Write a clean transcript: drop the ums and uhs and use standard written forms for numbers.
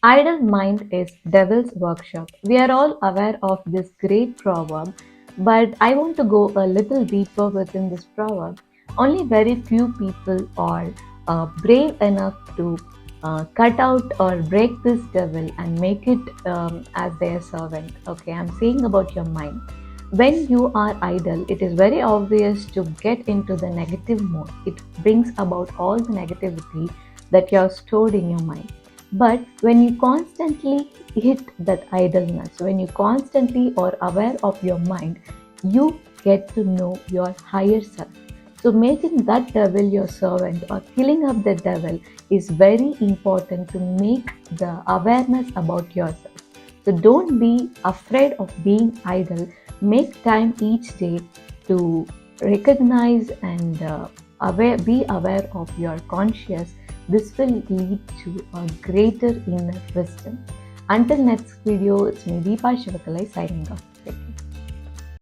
Idle mind is devil's workshop. We are all aware of this great proverb, but I want to go a little deeper within this proverb. Only very few people are brave enough to cut out or break this devil and make it as their servant. Okay, I'm saying about your mind. When you are idle, it is very obvious to get into the negative mode. It brings about all the negativity that you have stored in your mind. But when you constantly hit that idleness, when you constantly are aware of your mind, you get to know your higher self. So, making that devil your servant or killing up the devil is very important to make the awareness about yourself. So, don't be afraid of being idle. Make time each day to recognize and be aware of your conscious. This will lead to a greater inner wisdom. Until next video, it's me Deepa Shivakalai signing off. Take care.